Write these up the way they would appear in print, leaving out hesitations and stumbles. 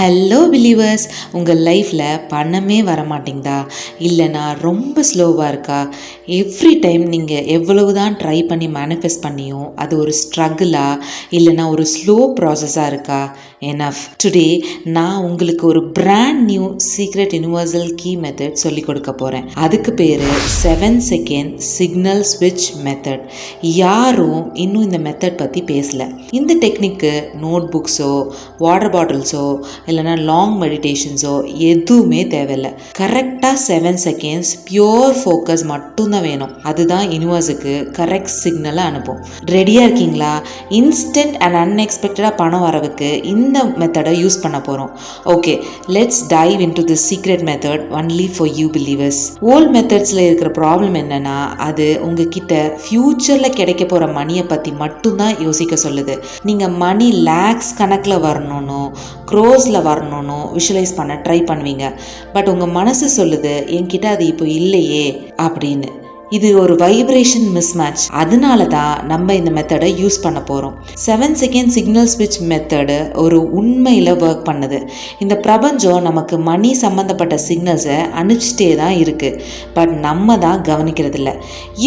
Hello believers, உங்கள் லைஃப்பில் பணமே வர மாட்டேங்குதா? இல்லைனா ரொம்ப ஸ்லோவாக இருக்கா? எவ்ரி டைம் நீங்கள் எவ்வளவு தான் ட்ரை பண்ணி மேனிஃபெஸ்ட் பண்ணியும் அது ஒரு ஸ்ட்ரகிளா இல்லைனா ஒரு ஸ்லோ ப்ராசஸாக இருக்கா? எனஃப். டுடே நான் உங்களுக்கு ஒரு brand new secret universal key method சொல்லி கொடுக்க போகிறேன். அதுக்கு பேர் 7 செகண்ட் சிக்னல் ஸ்விட்ச் மெத்தட். யாரும் இன்னும் இந்த மெத்தட் பற்றி பேசலை. இந்த டெக்னிக்கு நோட் புக்ஸோ வாட்டர் பாட்டில்ஸோ இல்லைனா லாங் மெடிடேஷன்ஸோ எதுவுமே தேவையில்லை. கரெக்டாக 7 செகண்ட்ஸ் பியோர் ஃபோக்கஸ் மட்டும்தான் வேணும். அதுதான் யூனிவர்ஸுக்கு கரெக்ட் சிக்னலை அனுப்பும். ரெடியாக இருக்கீங்களா? இன்ஸ்டன்ட் அண்ட் அன்எக்ஸ்பெக்டடாக பணம் வரவுக்கு இந்த மெத்தடை யூஸ் பண்ண போகிறோம். Okay, let's dive into the secret method only for you believers. Old மெத்தட்ஸில் இருக்கிற ப்ராப்ளம் என்னன்னா, அது உங்ககிட்ட ஃப்யூச்சரில் கிடைக்க போகிற மணியை பற்றி மட்டும்தான் யோசிக்க சொல்லுது. நீங்கள் மணி லேக்ஸ் கணக்கில் வரணும்னு, க்ரோஸில் வரணும்னு விஷுவலைஸ் பண்ண ட்ரை பண்ணுவீங்க. பட் உங்கள் மனசு சொல்லுது, என்கிட்ட அது இப்போ இல்லையே அப்படின்னு. இது ஒரு வைப்ரேஷன் மிஸ்மேட்ச். அதனால தான் நம்ம இந்த மெத்தடை யூஸ் பண்ண போகிறோம். 7 செகண்ட் சிக்னல் ஸ்விட்ச் மெத்தடு ஒரு உண்மையில் ஒர்க் பண்ணுது. இந்த பிரபஞ்சம் நமக்கு மணி சம்மந்தப்பட்ட சிக்னல்ஸை அனுப்பிச்சிட்டே தான் இருக்குது. பட் நம்ம தான் கவனிக்கிறதில்ல.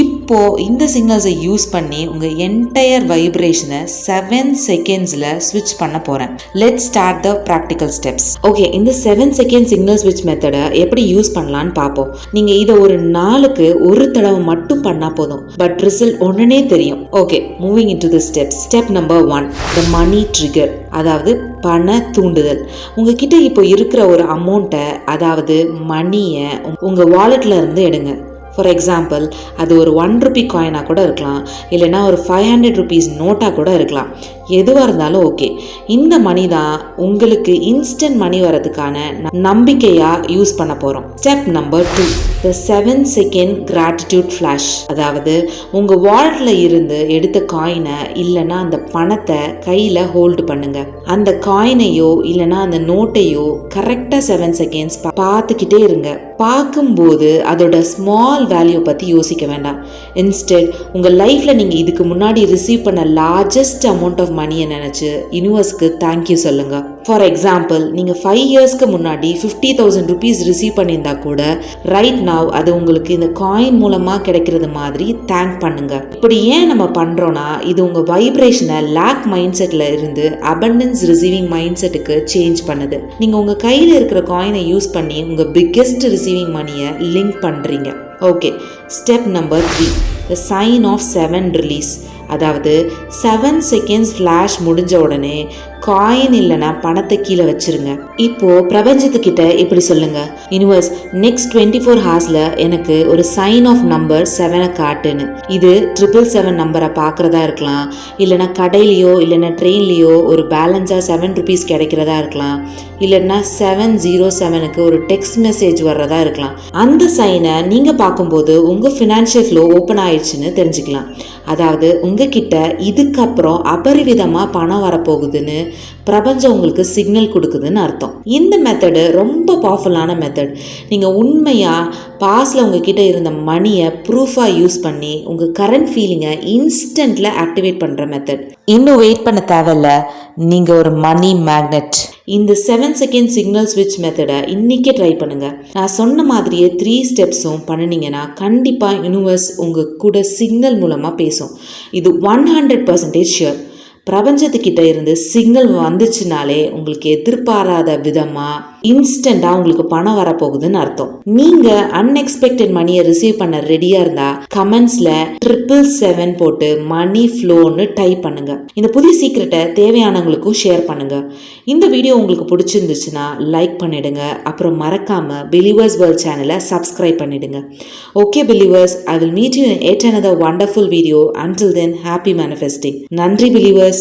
இப்போது இந்த சிக்னல்ஸை யூஸ் பண்ணி உங்கள் என்டையர் வைப்ரேஷனை 7 செகண்ட்ஸில் ஸ்விட்ச் பண்ண போகிறேன். Let's start the practical steps. Okay, இந்த 7 செகண்ட் சிக்னல் ஸ்விட்ச் மெத்தடை எப்படி யூஸ் பண்ணலான்னு பார்ப்போம். நீங்கள் இதை ஒரு நாளுக்கு ஒரு தடவை மட்டும் பண்ணா போதும். பட் ரிசல்ட் உடனே தெரியும். Okay, moving into the steps. Step number 1, the money trigger, அதாவது பண தூண்டுதல். உங்ககிட்ட இப்போ இருக்கிற ஒரு அமௌண்ட்டை, அதாவது மணியை உங்கள் வாலெட்ல இருந்து எடுங்க. ஃபார் எக்ஸாம்பிள், அது ஒரு 1 ரூபி காயினாக கூட இருக்கலாம், இல்லைனா ஒரு 500 ருபீஸ் நோட்டாக கூட இருக்கலாம். எதுவாக இருந்தாலும் ஓகே. இந்த மணி தான் உங்களுக்கு இன்ஸ்டன்ட் மணி வரதுக்கான நம்பிக்கையாக யூஸ் பண்ண போகிறோம். ஸ்டெப் நம்பர் 2, த 7 செகண்ட் கிராட்டிடியூட் ஃப்ளாஷ், அதாவது உங்கள் வாலெட்டில் இருந்து எடுத்த காயினை இல்லைனா அந்த பணத்தை கையில் ஹோல்டு பண்ணுங்க. அந்த காயினையோ இல்லைனா அந்த நோட்டையோ கரெக்டாக 7 செகண்ட்ஸ் பார்த்துக்கிட்டே இருங்க. பார்க்கும்போது அதோட ஸ்மால் வேல்யூ பற்றி யோசிக்க வேண்டாம். இன்ஸ்டெட் உங்கள் லைஃப்பில் நீங்கள் இதுக்கு முன்னாடி ரிசீவ் பண்ண லார்ஜஸ்ட் அமௌண்ட் ஆஃப் மணியை நினச்சி யூனிவர்ஸ்க்கு தேங்க்யூ சொல்லுங்கள். ஃபார் எக்ஸாம்பிள், நீங்கள் 5 இயர்ஸ்க்கு முன்னாடி 50,000 ருபீஸ் ரிசீவ் பண்ணியிருந்தா கூட ரைட் நவ் அது உங்களுக்கு இந்த காயின் மூலமாக கிடைக்கிறது மாதிரி தேங்க் பண்ணுங்க. இப்படி ஏன் நம்ம பண்ணுறோன்னா, இது உங்கள் வைப்ரேஷனை லேக் மைண்ட் செட்டில் இருந்து அபண்டன்ஸ் ரிசீவிங் மைண்ட் செட்டுக்கு சேஞ்ச் பண்ணுது. நீங்கள் உங்கள் கையில் இருக்கிற காயினை யூஸ் பண்ணி உங்கள் பிக்கெஸ்ட் ரிசீவிங் மணியை லிங்க் பண்ணுறீங்க. Okay, step number 3, the sign of 7 release, அதாவது 7 செகண்ட்ஸ் ஃப்ளாஷ் முடிஞ்ச உடனே காயின் இல்லைனா பணத்தை கீழே வச்சிருங்க. இப்போ பிரபஞ்சத்துக்கிட்ட இப்படி சொல்லுங்க, யூனிவர்ஸ் நெக்ஸ்ட் 24 ஹார்ஸில் எனக்கு ஒரு சைன் ஆஃப் நம்பர் 7 காட்டுன்னு. இது 777 நம்பரை பார்க்குறதா இருக்கலாம், இல்லைனா கடையிலையோ இல்லைனா ட்ரெயின்லேயோ ஒரு பேலன்ஸாக 7 ருபீஸ் கிடைக்கிறதா இருக்கலாம், இல்லைன்னா 707க்கு ஒரு டெக்ஸ்ட் மெசேஜ் வர்றதா இருக்கலாம். அந்த சைனை நீங்கள் பார்க்கும்போது உங்கள் ஃபினான்ஷியல் ஃப்ளோ ஓப்பன் ஆயிடுச்சுன்னு தெரிஞ்சுக்கலாம். அதாவது உங்ககிட்ட இதுக்கப்புறம் அபரிவிதமாக பணம் வரப்போகுதுன்னு பிரபஞ்சம் உங்களுக்கு சிக்னல் கொடுக்குதுன்னு அர்த்தம். இந்த மெத்தடு ரொம்ப பவர்ஃபுல்லான மெத்தட். நீங்கள் உண்மையாக பாஸ்டில் உங்ககிட்ட இருந்த மணியை ப்ரூஃபாக யூஸ் பண்ணி உங்கள் கரண்ட் ஃபீலிங்கை இன்ஸ்டன்ட்டில் ஆக்டிவேட் பண்ணுற மெத்தட். இன்னும் வெயிட் பண்ண தேவையில்ல, நீங்கள் ஒரு மணி மேக்னெட். இந்த 7 செகண்ட் சிக்னல் ஸ்விட்ச் மெத்தடை இன்றைக்கே ட்ரை பண்ணுங்கள். நான் சொன்ன மாதிரியே 3 ஸ்டெப்ஸும் பண்ணினீங்கன்னா கண்டிப்பாக யூனிவர்ஸ் உங்கள் கூட சிக்னல் மூலமாக பேசும். இது 100% ஷியோர். பிரபஞ்சத்துக்கிட்ட இருந்து சிக்னல் வந்துச்சுனாலே உங்களுக்கு எதிர்பாராத விதமாக இன்ஸ்டண்ட்டாக உங்களுக்கு பணம் வரப்போகுதுன்னு அர்த்தம். நீங்கள் அன்எக்ஸ்பெக்டட் மணியை ரிசீவ் பண்ண ரெடியாக இருந்தால் கமெண்ட்ஸில் 777 போட்டு மணி ஃப்ளோன்னு டைப் பண்ணுங்க. இந்த புதிய சீக்ரெட்டை தேவையானவங்களுக்கும் ஷேர் பண்ணுங்க. இந்த வீடியோ உங்களுக்கு பிடிச்சிருந்துச்சுன்னா லைக் பண்ணிடுங்க. அப்புறம் மறக்காமல் பிலீவர்ஸ் வேர்ல்ட் சேனலை சப்ஸ்கிரைப் பண்ணிடுங்க. Okay believers, I will meet you in yet another wonderful video. Until then, happy manifesting. நன்றி பிலீவர்ஸ்.